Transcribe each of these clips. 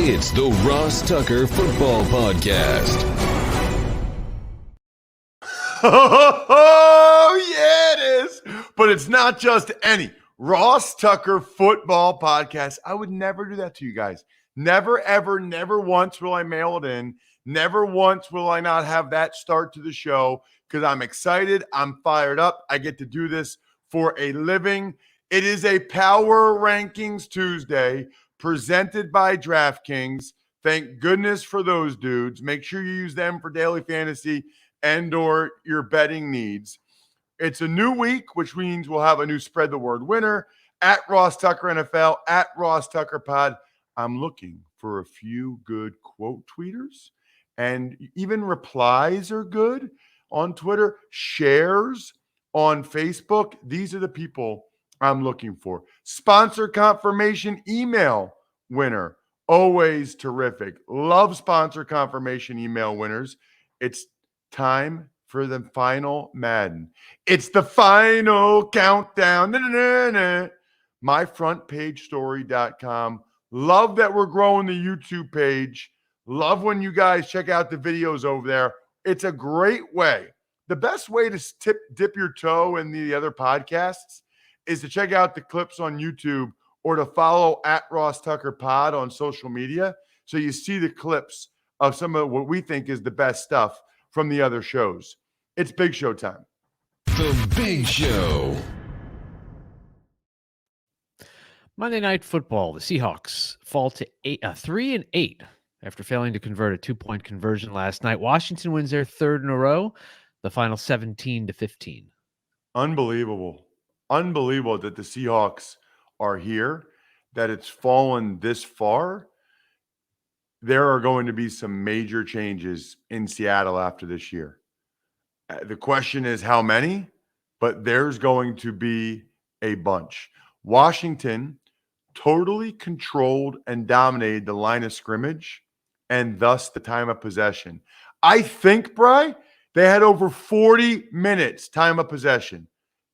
It's the Ross Tucker Football Podcast. Oh, yeah, it is. But it's not just any Ross Tucker Football Podcast. I would never do that to you guys. Never, ever, never once will I mail it in. Never once will I not have that start to the show because I'm excited. I'm fired up. I get to do this for a living. It is a Power Rankings Tuesday presented by DraftKings. Thank goodness for those dudes. Make sure you use them for daily fantasy and or your betting needs. It's a new week, which means we'll have a new Spread the Word winner at Ross Tucker NFL, at Ross Tucker Pod. I'm looking for a few good quote tweeters, and even replies are good on Twitter, shares on Facebook. These are the people I'm looking for. Sponsor confirmation email winner. Always terrific. Love sponsor confirmation email winners. It's time for the final Madden. It's the final countdown. MyFrontPageStory.com. Love that we're growing the YouTube page. Love when you guys check out the videos over there. It's a great way. The best way to dip your toe in the other podcasts is to check out the clips on YouTube or to follow at Ross Tucker Pod on social media so you see the clips of some of what we think is the best stuff from the other shows. It's Big Show time. The Big Show. Monday Night Football. The Seahawks fall to 3-8 after failing to convert a 2-point conversion last night. Washington wins their third in a row. The final 17-15. Unbelievable. Unbelievable that the Seahawks are here, that it's fallen this far. There are going to be some major changes in Seattle after this year. The question is how many, but there's going to be a bunch. Washington totally controlled and dominated the line of scrimmage and thus the time of possession. I think, Bri, they had over 40 minutes time of possession.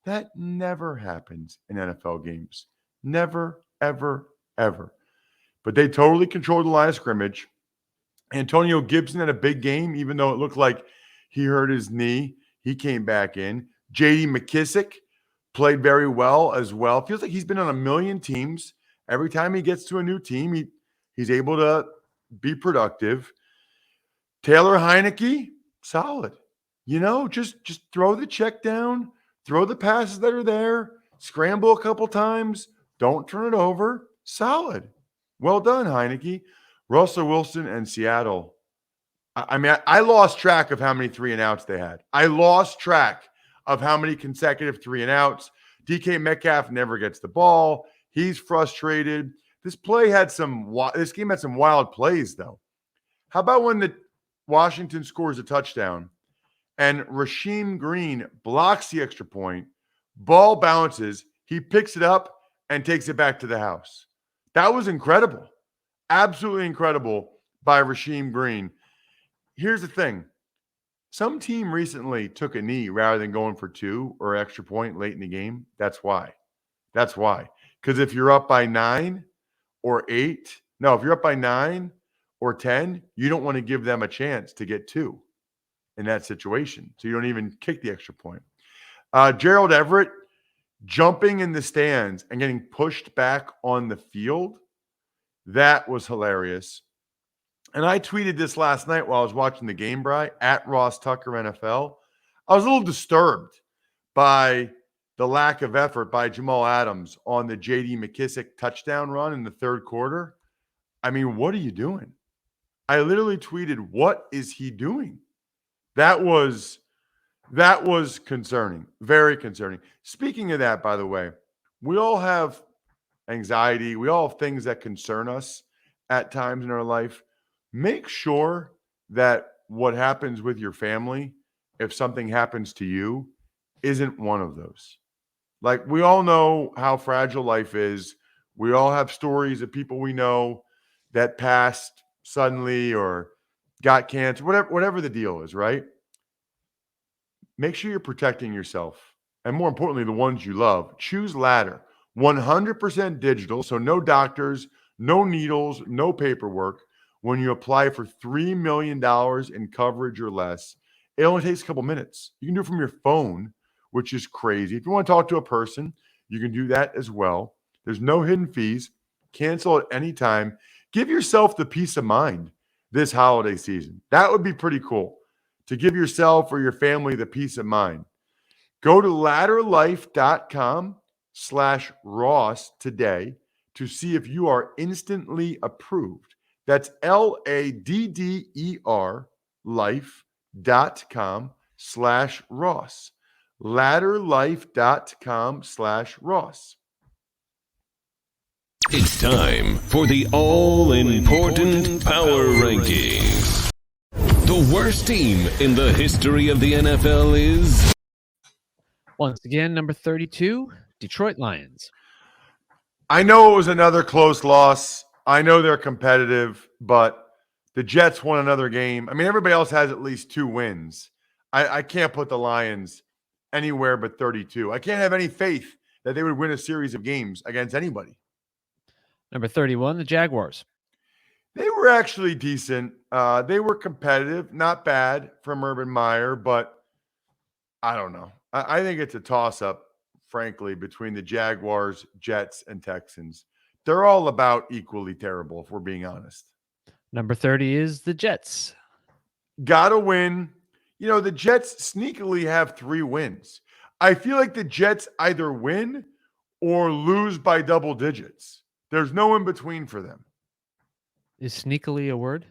That never happens in NFL games. Never, ever, ever. But they totally controlled the line of scrimmage. Antonio Gibson had a big game, even though it looked like he hurt his knee. He came back in. J.D. McKissick played very well as well. Feels like he's been on a million teams. Every time he gets to a new team, he's able to be productive. Taylor Heineke, solid. You know, just throw the check down, throw the passes that are there, scramble a couple times, don't turn it over. Solid. Well done, Heineke. Russell Wilson and Seattle. I lost track of how many 3-and-outs they had. I lost track of how many consecutive 3-and-outs. DK Metcalf never gets the ball. He's frustrated. This game had some wild plays, though. How about when the Washington scores a touchdown and Rasheem Green blocks the extra point, ball bounces, he picks it up and takes it back to the house? That was incredible. Absolutely incredible by Rasheem Green. Here's the thing. Some team recently took a knee rather than going for 2 or extra point late in the game. That's why. Because if you're up by 9 or 8, if you're up by 9 or 10, you don't want to give them a chance to get 2 in that situation. So you don't even kick the extra point. Gerald Everett jumping in the stands and getting pushed back on the field. That was hilarious. And I tweeted this last night while I was watching the game, Bri, at Ross Tucker NFL. I was a little disturbed by the lack of effort by Jamal Adams on the J.D. McKissick touchdown run in the third quarter. I mean, what are you doing? I literally tweeted, what is he doing? That was concerning, very concerning. Speaking of that, by the way, we all have anxiety. We all have things that concern us at times in our life. Make sure that what happens with your family, if something happens to you, isn't one of those. Like, we all know how fragile life is. We all have stories of people we know that passed suddenly or got cancer, whatever the deal is, right? Make sure you're protecting yourself. And more importantly, the ones you love. Choose Ladder. 100% digital, so no doctors, no needles, no paperwork. When you apply for $3 million in coverage or less, it only takes a couple minutes. You can do it from your phone, which is crazy. If you want to talk to a person, you can do that as well. There's no hidden fees. Cancel at any time. Give yourself the peace of mind this holiday season. That would be pretty cool to give yourself or your family the peace of mind. Go to ladderlife.com/Ross today to see if you are instantly approved. That's LADDER life.com/Ross. Ladderlife.com/Ross. It's time for the all-important power rankings. The worst team in the history of the NFL is... Once again, number 32, Detroit Lions. I know it was another close loss. I know they're competitive, but the Jets won another game. I mean, everybody else has at least 2 wins. I can't put the Lions anywhere but 32. I can't have any faith that they would win a series of games against anybody. Number 31, the Jaguars. They were actually decent. They were competitive, not bad from Urban Meyer, but I don't know. I think it's a toss-up, frankly, between the Jaguars, Jets, and Texans. They're all about equally terrible, if we're being honest. Number 30 is the Jets. Gotta win. You know, the Jets sneakily have 3 wins. I feel like the Jets either win or lose by double digits. There's no in between for them. Is sneakily a word?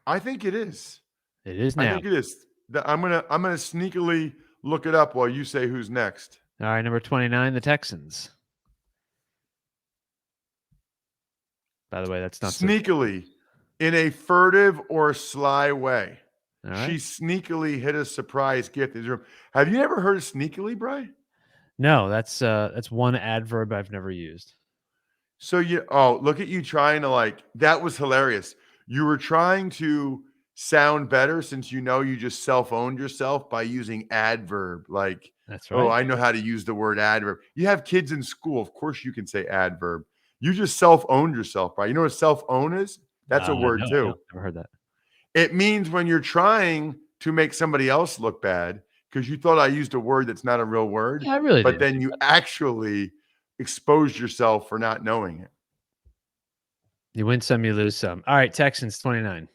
I think it is. It is now. I think it is. I'm gonna sneakily look it up while you say who's next. All right, number 29, the Texans. By the way, that's not sneakily, in a furtive or sly way. All right. She sneakily hit a surprise gift in his room. Have you ever heard of sneakily, Bri? No, that's one adverb I've never used. So look at you trying to that was hilarious. You were trying to sound better since you just self-owned yourself by using adverb. That's right. Oh, I know how to use the word adverb. You have kids in school. Of course you can say adverb. You just self-owned yourself, Bri. You know what self-own is? That's a word too. I've never heard that. It means when you're trying to make somebody else look bad because you thought I used a word that's not a real word. Yeah, I really but did. Then you actually exposed yourself for not knowing it. You win some, you lose some. All right, Texans 29.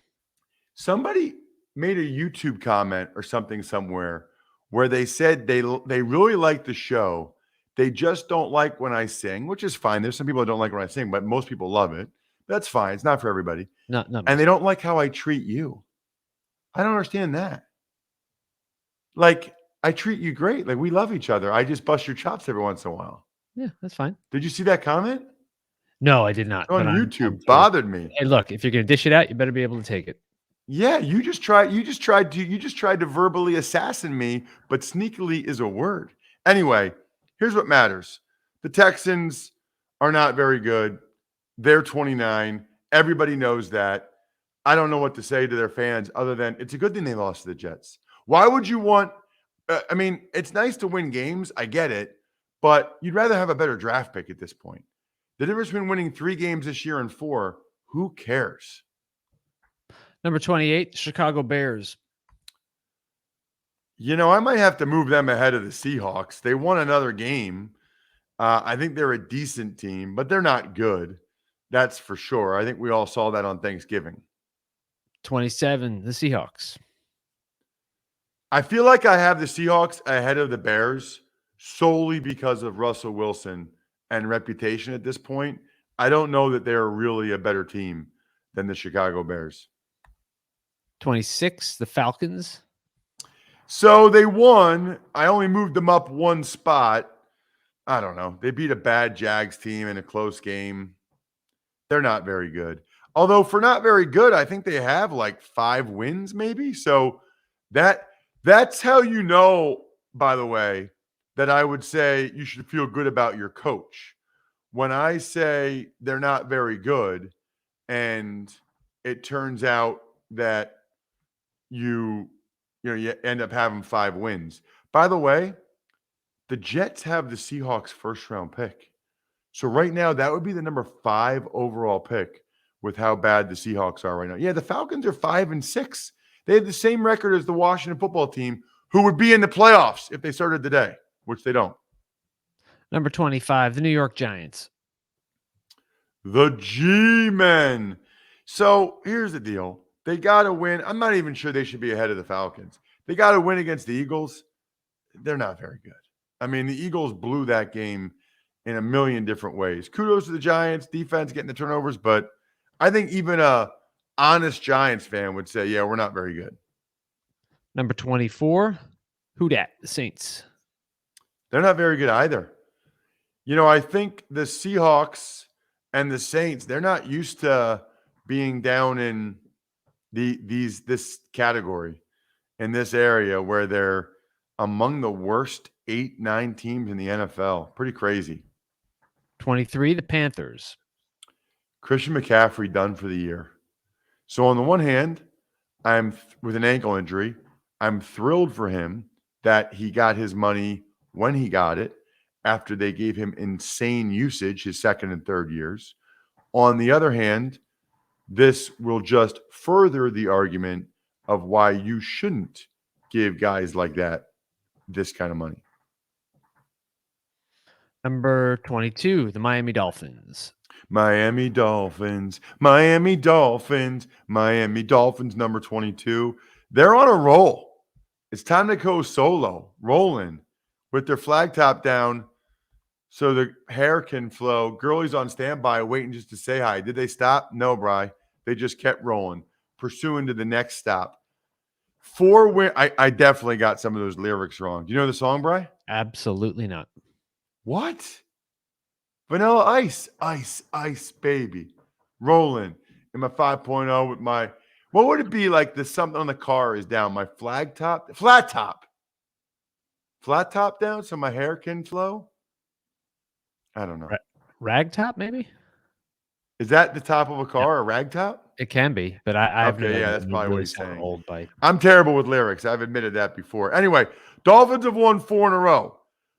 Somebody made a YouTube comment or something somewhere where they said they really like the show. They just don't like when I sing, which is fine. There's some people that don't like when I sing, but most people love it. That's fine. It's not for everybody. No. And they don't like how I treat you. I don't understand that. I treat you great. We love each other. I just bust your chops every once in a while. Yeah, that's fine. Did you see that comment? No, I did not. On YouTube. Bothered me. Hey, look, if you're going to dish it out, you better be able to take it. Yeah, you just tried to verbally assassinate me, but sneakily is a word. Anyway, here's what matters. The Texans are not very good. They're 29. Everybody knows that. I don't know what to say to their fans other than it's a good thing they lost to the Jets. Why would you want it's nice to win games. I get it. But you'd rather have a better draft pick at this point. The difference between winning 3 games this year and 4, who cares? Number 28, Chicago Bears. I might have to move them ahead of the Seahawks. They won another game. I think they're a decent team, but they're not good. That's for sure. I think we all saw that on Thanksgiving. 27, the Seahawks. I feel like I have the Seahawks ahead of the Bears solely because of Russell Wilson and reputation at this point. I don't know that they're really a better team than the Chicago Bears. 26, the Falcons. So they won. I only moved them up 1 spot. I don't know. They beat a bad Jags team in a close game. They're not very good. Although for not very good, I think they have 5 wins maybe. So that's how by the way, that I would say you should feel good about your coach. When I say they're not very good and it turns out that you end up having 5 wins. By the way, the Jets have the Seahawks first round pick. So right now, that would be the number 5 overall pick with how bad the Seahawks are right now. Yeah, the Falcons are 5-6. They have the same record as the Washington football team, who would be in the playoffs if they started today, which they don't. Number 25, the New York Giants. The G-Men. So here's the deal. They got to win. I'm not even sure they should be ahead of the Falcons. They got to win against the Eagles. They're not very good. I mean, the Eagles blew that game in a million different ways. Kudos to the Giants, defense getting the turnovers, but I think even a honest Giants fan would say, yeah, we're not very good. Number 24, who dat? The Saints. They're not very good either. You know, I think the Seahawks and the Saints, they're not used to being down in this category, in this area where they're among the worst 8-9 teams in the NFL. Pretty crazy. 23, the Panthers. Christian McCaffrey done for the year. So on the one hand, I'm with an ankle injury. I'm thrilled for him that he got his money when he got it after they gave him insane usage his second and third years. On the other hand, this will just further the argument of why you shouldn't give guys like that this kind of money. Number 22, the Miami Dolphins. Miami Dolphins, Miami Dolphins, Miami Dolphins, number 22. They're on a roll. It's time to go solo, rolling with their flag top down so the hair can flow. Girlie's on standby, waiting just to say hi. Did they stop? No, Bri. They just kept rolling, pursuing to the next stop. I definitely got some of those lyrics wrong. Do you know the song, Bri? Absolutely not. What? Vanilla Ice, ice, ice, baby. Rolling in my 5.0 with my, what would it be like the something on the car is down? My flat top down so my hair can flow? I don't know. Rag top, maybe? Is that the top of a car, a rag top? It can be, but I've Okay, never yeah, that's probably what really he's sound saying. old by. I'm terrible with lyrics. I've admitted that before. Anyway, Dolphins have won 4 in a row.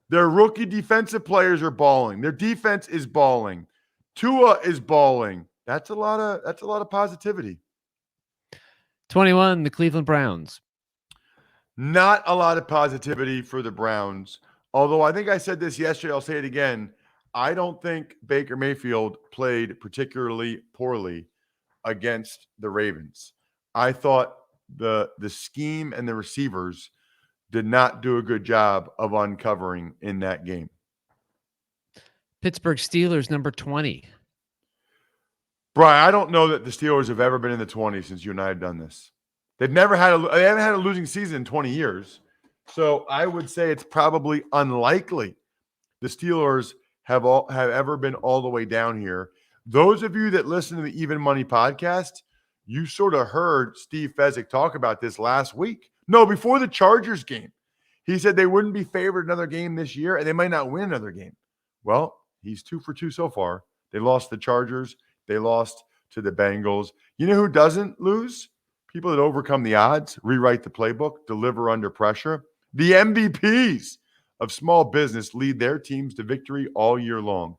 Their rookie defensive players are balling. Their defense is balling. Tua is balling. That's a lot of positivity. 21, the Cleveland Browns. Not a lot of positivity for the Browns. Although I think I said this yesterday, I'll say it again. I don't think Baker Mayfield played particularly poorly against the Ravens. I thought the scheme and the receivers did not do a good job of uncovering in that game. Pittsburgh Steelers, number 20. Brian, I don't know that the Steelers have ever been in the 20s since you and I have done this. They haven't had a losing season in 20 years. So I would say it's probably unlikely the Steelers have ever been all the way down here. Those of you that listen to the Even Money podcast, you sort of heard Steve Fezzik talk about this last week. No, before the Chargers game. He said they wouldn't be favored another game this year, and they might not win another game. Well, he's 2 for 2 so far. They lost the Chargers. They lost to the Bengals. You know who doesn't lose? People that overcome the odds, rewrite the playbook, deliver under pressure. The MVPs of small business lead their teams to victory all year long.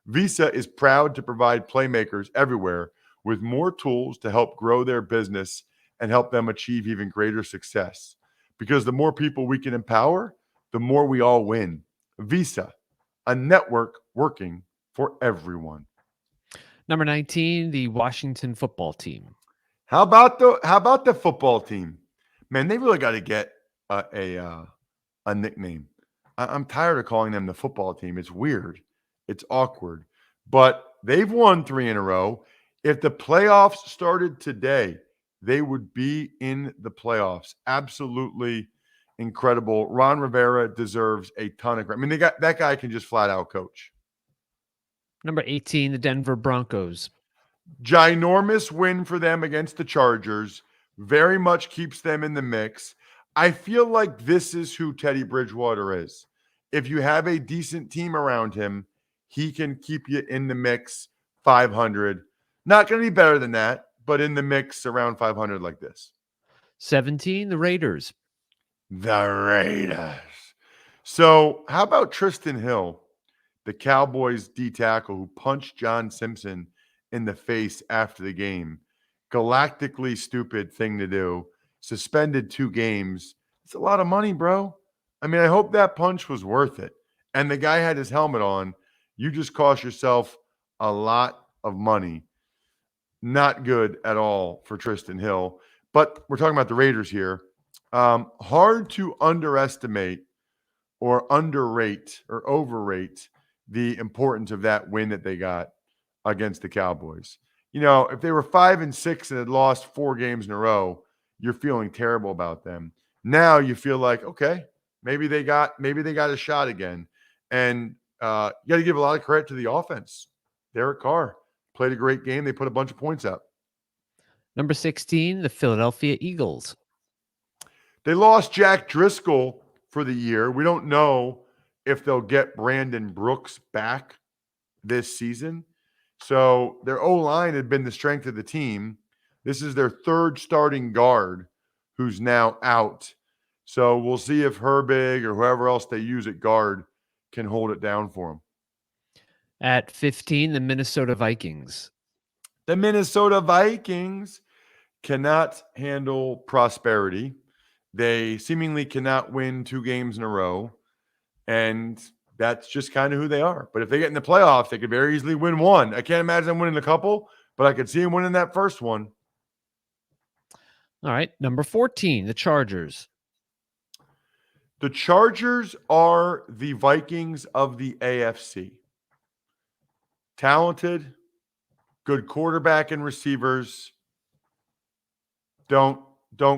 Visa is proud to provide playmakers everywhere with more tools to help grow their business and help them achieve even greater success. Because the more people we can empower, the more we all win. Visa, a network working for everyone. Number 19, the Washington football team. How about the football team? Man, they really got to get a nickname. I'm tired of calling them the football team. It's weird. It's awkward. But they've won 3 in a row. If the playoffs started today, they would be in the playoffs. Absolutely incredible. Ron Rivera deserves a ton of credit. I mean, that guy can just flat out coach. Number 18, the Denver Broncos. Ginormous win for them against the Chargers. Very much keeps them in the mix. I feel like this is who Teddy Bridgewater is. If you have a decent team around him, he can keep you in the mix 500. Not going to be better than that, but in the mix around 500 like this. 17, the Raiders. The Raiders. So how about Tristan Hill the Cowboys D tackle who punched John Simpson in the face after the game. Galactically stupid thing to do. Suspended 2 games. It's a lot of money, bro. I mean, I hope that punch was worth it. And the guy had his helmet on. You just cost yourself a lot of money. Not good at all for Tristan Hill. But we're talking about the Raiders here. Hard to underestimate or underrate or overrate the importance of that win that they got against the Cowboys. You know, if they were 5-6 and had lost 4 games in a row, you're feeling terrible about them. Now you feel like, okay, maybe they got a shot again. And you got to give a lot of credit to the offense. Derek Carr played a great game. They put a bunch of points up. Number 16, the Philadelphia Eagles. They lost Jack Driscoll for the year. We don't know if they'll get Brandon Brooks back this season. So their O-line had been the strength of the team. This is their 3rd starting guard who's now out. So we'll see if Herbig or whoever else they use at guard can hold it down for them. At 15, the Minnesota Vikings. The Minnesota Vikings cannot handle prosperity. They seemingly cannot win 2 games in a row. And that's just kind of who they are. But if they get in the playoffs, they could very easily win 1. I can't imagine them winning a couple, but I could see them winning that first one. All right. Number 14, the Chargers. The Chargers are the Vikings of the AFC. Talented, good quarterback and receivers. Don't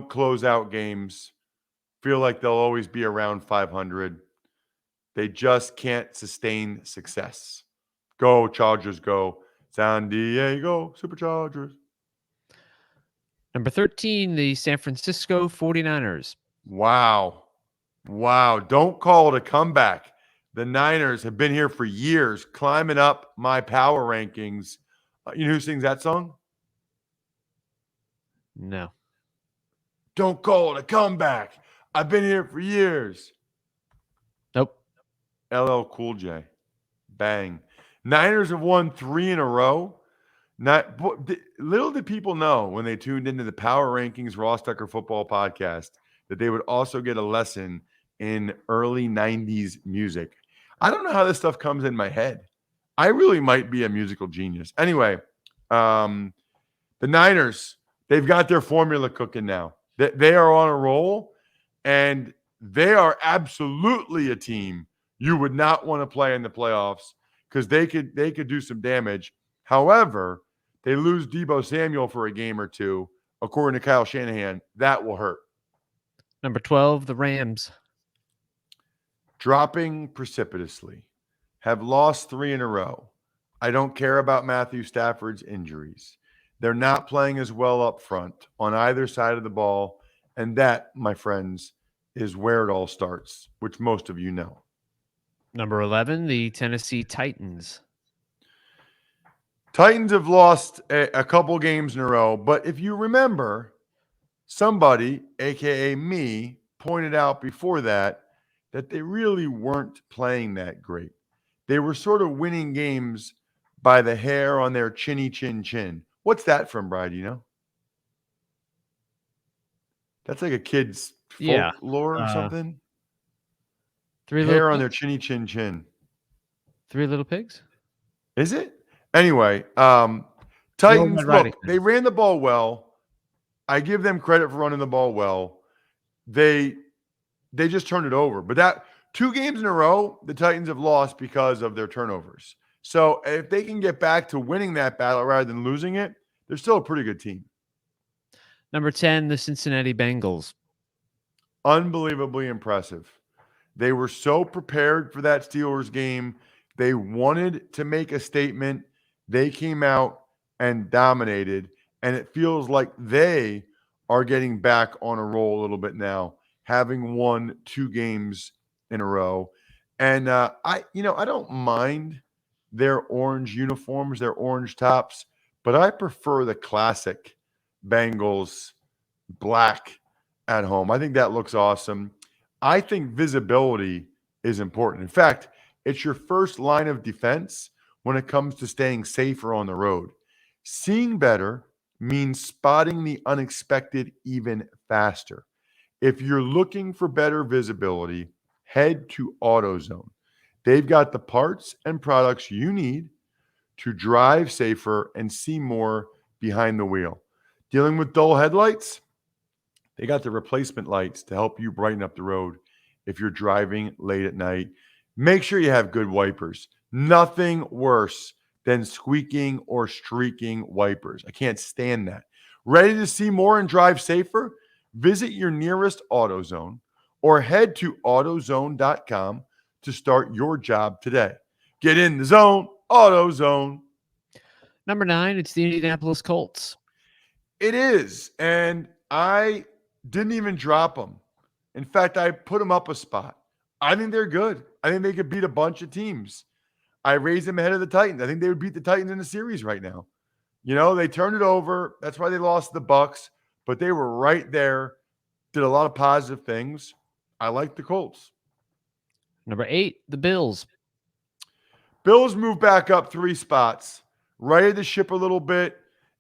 close out games. Feel like they'll always be around 500. They just can't sustain success. Go, Chargers, go. San Diego Superchargers. Number 13, the San Francisco 49ers. Wow. Don't call it a comeback. The Niners have been here for years, climbing up my power rankings. You know who sings that song? No. Don't call it a comeback. I've been here for years. Nope. LL Cool J. Bang. Niners have won 3 in a row. Little did people know when they tuned into the Power Rankings Ross Tucker Football Podcast that they would also get a lesson in early 90s music. I don't know how this stuff comes in my head. I really might be a musical genius. Anyway, the Niners, they've got their formula cooking now. They are on a roll, and they are absolutely a team you would not want to play in the playoffs because they could do some damage. However, they lose Deebo Samuel for a game or 2, according to Kyle Shanahan. That will hurt. Number 12, the Rams. Dropping precipitously. Have lost 3 in a row. I don't care about Matthew Stafford's injuries. They're not playing as well up front on either side of the ball. And that, my friends, is where it all starts, which most of you know. Number 11, the Tennessee Titans. Titans have lost a couple games in a row. But if you remember, somebody, a.k.a. me, pointed out before that they really weren't playing that great. They were sort of winning games by the hair on their chinny chin chin. What's that from, Brian? Do you know? That's like a kid's folklore or something. Hair on their chinny chin chin. 3 Little Pigs? Is it? Anyway, Titans, look, they ran the ball well. I give them credit for running the ball well. They just turned it over. But that 2 games in a row, the Titans have lost because of their turnovers. So if they can get back to winning that battle rather than losing it, they're still a pretty good team. Number 10, the Cincinnati Bengals. Unbelievably impressive. They were so prepared for that Steelers game. They wanted to make a statement. They came out and dominated. And it feels like they are getting back on a roll a little bit now, having won 2 games in a row. And I don't mind their orange uniforms, their orange tops, but I prefer the classic Bengals black at home. I think that looks awesome. I think visibility is important. In fact, It's your first line of defense when it comes to staying safer on the road. Seeing better means spotting the unexpected even faster. If you're looking for better visibility, head to AutoZone. They've got the parts and products you need to drive safer and see more behind the wheel. Dealing with dull headlights? They got the replacement lights to help you brighten up the road if you're driving late at night. Make sure you have good wipers. Nothing worse than squeaking or streaking wipers. I can't stand that. Ready to see more and drive safer? Visit your nearest AutoZone or head to AutoZone.com to start your job today. Get in the zone, AutoZone. Number 9, it's the Indianapolis Colts. It is, and I didn't even drop them. In fact, I put them up a spot. I think they're good. I think they could beat a bunch of teams. I raised them ahead of the Titans. I think they would beat the Titans in the series right now. You know, they turned it over. That's why they lost the Bucs, but they were right there, did a lot of positive things. I like the Colts. Number 8, the Bills. Bills moved back up 3 spots, righted the ship a little bit.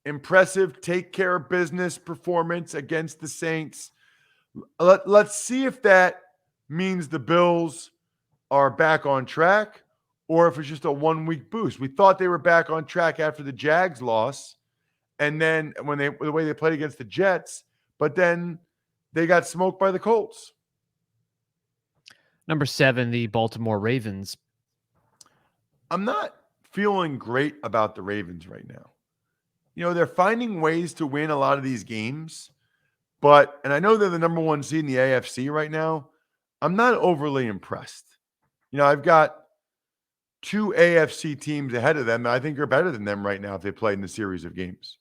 Impressive take care of business performance against the Saints. Let's see if that means the Bills are back on track or if it's just a 1-week boost. We thought they were back on track after the Jags loss, and then the way they played against the Jets, but then they got smoked by the Colts. Number 7, the Baltimore Ravens. I'm not feeling great about the Ravens right now. You know, they're finding ways to win a lot of these games, and I know they're the number 1 seed in the AFC right now. I'm not overly impressed. You know, I've got 2 AFC teams ahead of them that I think are better than them right now if they played in a series of games.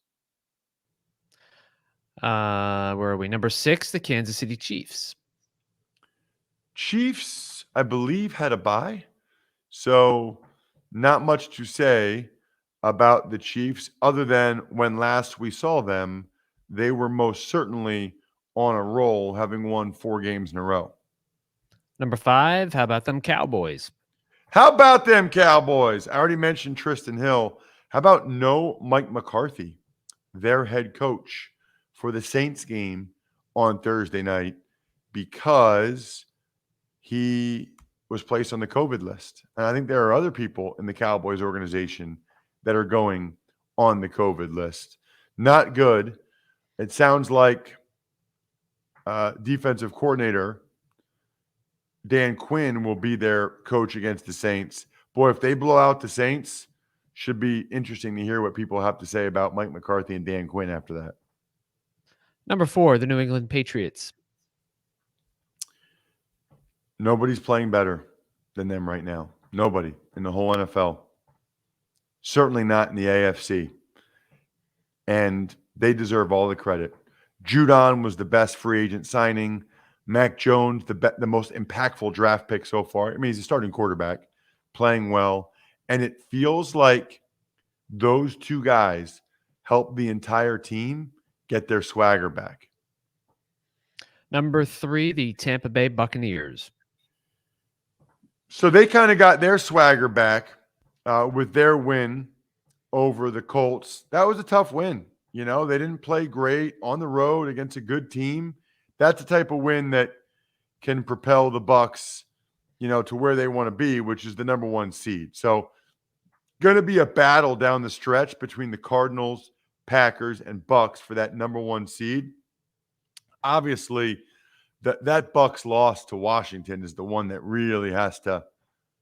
Where are we? Number 6, the Kansas City Chiefs. Chiefs, I believe, had a bye. So not much to say about the Chiefs other than when last we saw them, they were most certainly on a roll, having won 4 games in a row. Number 5, how about them Cowboys? How about them Cowboys? I already mentioned Tristan Hill. How about no Mike McCarthy, their head coach for the Saints game on Thursday night, because he was placed on the COVID list. And I think there are other people in the Cowboys organization that are going on the COVID list. Not good. It sounds like defensive coordinator Dan Quinn will be their coach against the Saints. Boy, if they blow out the Saints, should be interesting to hear what people have to say about Mike McCarthy and Dan Quinn after that. Number 4, the New England Patriots. Nobody's playing better than them right now. Nobody in the whole NFL. Certainly not in the AFC. And they deserve all the credit. Judon was the best free agent signing. Mac Jones, the most impactful draft pick so far. I mean, he's a starting quarterback, playing well. And it feels like those 2 guys helped the entire team get their swagger back. Number 3, the Tampa Bay Buccaneers. So they kind of got their swagger back with their win over the Colts. That was a tough win. You know, they didn't play great on the road against a good team. That's the type of win that can propel the Bucs, you know, to where they want to be, which is the number 1 seed. So going to be a battle down the stretch between the Cardinals, Packers, and Bucs for that number 1 seed. Obviously, that Bucs loss to Washington is the one that really has to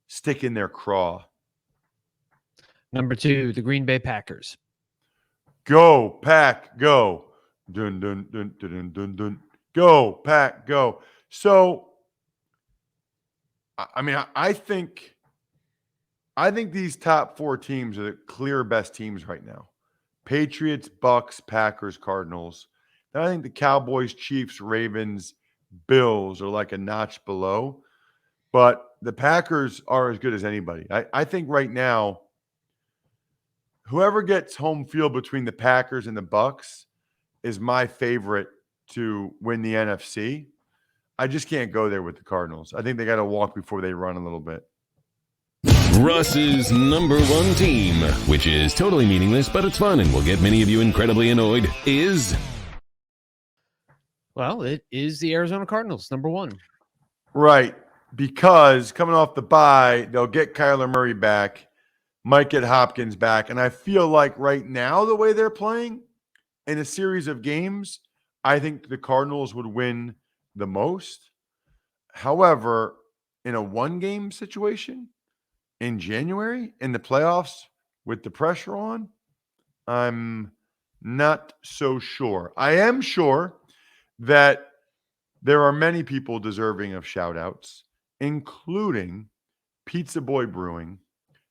stick in their craw. Number 2, the Green Bay Packers. Go, Pack, go. Dun, dun, dun, dun, dun, dun, dun. Go, Pack, go. So, I mean, I think these top 4 teams are the clear best teams right now. Patriots, Bucs, Packers, Cardinals. Then I think the Cowboys, Chiefs, Ravens, Bills are like a notch below. But the Packers are as good as anybody. I think right now, whoever gets home field between the Packers and the Bucs is my favorite to win the NFC. I just can't go there with the Cardinals. I think they got to walk before they run a little bit. Russ's number one team, which is totally meaningless, but it's fun and will get many of you incredibly annoyed, is... Well, it is the Arizona Cardinals, number one. Right, because coming off the bye, they'll get Kyler Murray back, might get Hopkins back, and I feel like right now the way they're playing in a series of games, I think the Cardinals would win the most. However, in a one-game situation in January in the playoffs with the pressure on, I'm not so sure. I am sure that there are many people deserving of shout-outs, including Pizza Boy Brewing,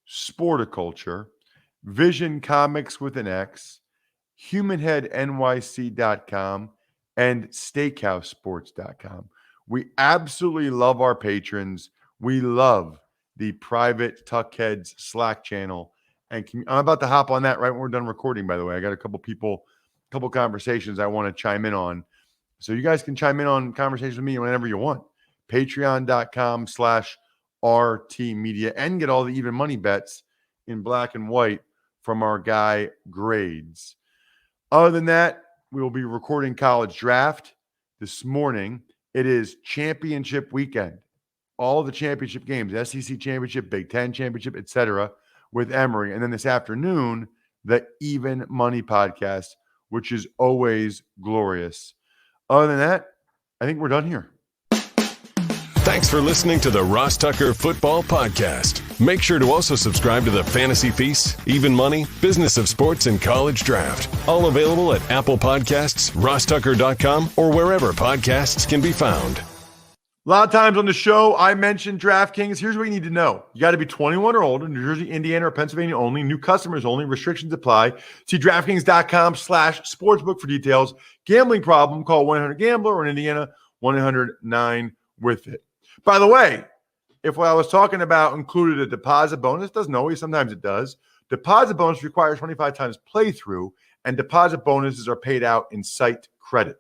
Sporticulture, Vision Comics with an X, HumanHeadNYC.com, and SteakhouseSports.com. We absolutely love our patrons. We love the private Tuckheads Slack channel. And I'm about to hop on that right when we're done recording, by the way. I got a couple conversations I want to chime in on. So you guys can chime in on conversations with me whenever you want. Patreon.com/RT Media and get all the even money bets in black and white from our guy Grades. Other than that, we will be recording College Draft this morning. It is championship weekend. All the championship games, SEC championship, Big Ten championship, etc., with Emory. And then this afternoon, the Even Money podcast, which is always glorious. Other than that, I think we're done here. Thanks for listening to the Ross Tucker Football Podcast. Make sure to also subscribe to the Fantasy Feast, Even Money, Business of Sports, and College Draft. All available at Apple Podcasts, rosstucker.com, or wherever podcasts can be found. A lot of times on the show, I mentioned DraftKings. Here's what you need to know. You got to be 21 or older, New Jersey, Indiana, or Pennsylvania only. New customers only. Restrictions apply. See DraftKings.com/sportsbook for details. Gambling problem, call 1-800-GAMBLER, or in Indiana, 1-800-9-WITH-IT. By the way, if what I was talking about included a deposit bonus, doesn't always, sometimes it does. Deposit bonus requires 25 times playthrough, and deposit bonuses are paid out in site credit.